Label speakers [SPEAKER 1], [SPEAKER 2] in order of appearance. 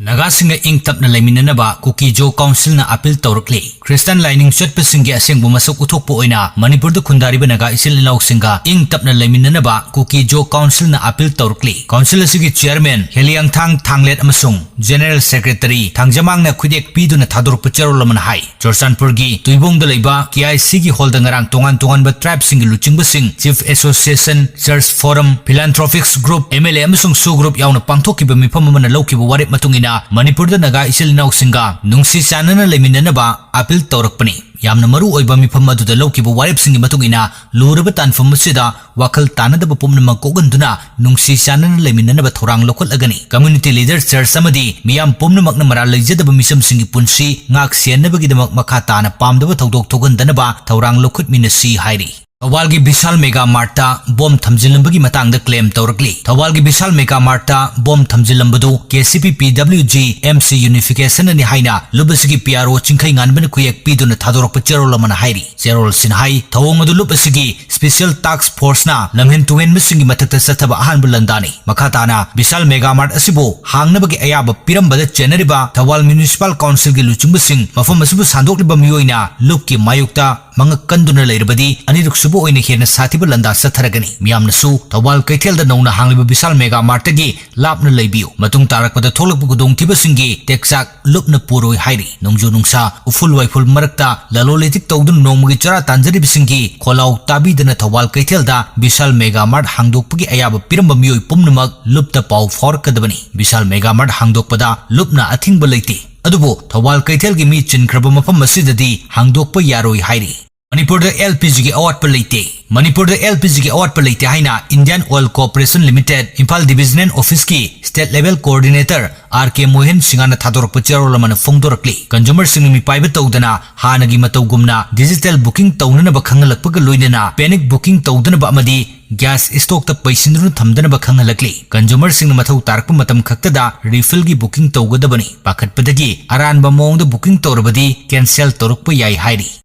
[SPEAKER 1] Nagasinga ing tapna laiminanaba Kuki Jo Council na appeal tawrakli. Christian lining chotpasingi asengbu masuk uthokpo oina Manipur da khundariba naga isil inausinga ing tapna laiminanaba Kuki Jo Council na appeal tawrakli. Council asigi chairman Heliangthang Thanglet amasung General Secretary Thangjamang na khudek piduna thadorpa charolaman hai. Chorsanpur gi tuibong da leiba KIC gi hall da ngarang tongan ba tribe singi luchingba sing Chief Association Church Forum Philanthropics Group MLA amasung Su Group yauna pangthokiba mifam amana lawkiba warep matungina Manipur da naga isil inausinga nungsi chanana laiminanaba appeal tawrakpani. Yamna maru oiba mifam aduda lawkiba warep singi matungina luraba tanfam asida wakal tanadaba pumnamang koganduna nungsi chanana laiminanaba thorang lokol agani. Community leaders church samadi miyam pumnamakna maral leijadaba misam singi punsi ngak siennabagidamak makha tana pamdaba thodok thogandanaba thorang lokut minasi hairi. Thawalgi Vishal Mega Marta bom thamjilambagi matangda claim tawrakli. Thawalgi Vishal Mega Marta bom thamjilambadu KCP PWG MC Unification ani haina lubasigi PRO chingkhai nganbana kuyek piduna thadorokpa cherolamana hairi. Cherol sinhai thawong adu lubasigi Special Task Force na lamhen tuhen masingi mathakta sathaba ahanba landani. Makhatana Vishal Mega Mart asibu hangnabagi ayaba pirambada chenariba Thawal Municipal Council gi luchungbasing mafam asibu sandokliba miyoina lubki mayukta mangak kanduna leirabadi aniruk subo oina hena sathiba landa satharagani. Miyamnasu Thawal Kaithelda nongna hangliba Vishal Mega Mart gi lapna leibiu. Matung tarakpada tholakpa gudongthiba singi teksak lupna puroi hairi. Nongju nungsa uful waiful marakta lalolitik tawdun nongmagi chara tanjariba singi kholau tabidana Thawal Kaithelda Vishal Mega Mart hangdokpagi ayaba piramba miyoi pumnamak lupta pau forkadabani. Vishal Mega Mart hangdokpada lupna athingba leite. Adubo Thawal Kaithelgi mi chinkraba mafam asidadi hangdokpa yaroi hairi. Manipur da LPG gi award pa leite. Manipur da LPG gi award pa leite haina Indian Oil Corporation Limited Imphal Division Office ki State Level Coordinator RK Mohan Singana thadorokpa cherolamana phongdorakli. Consumer singmi paiba tawdana hanagi matawgumna digital booking tawnanaba khangalakpaga loinana panic booking tawdanaba amadi gas stock ta paisindru thamdanaba khangalakli. Consumer singna mathau tarakpa matam khaktada refill gi booking tawgadabani. Pakhatpadagi aranba mawngda booking tawrabadi cancel torokpa yai hairi.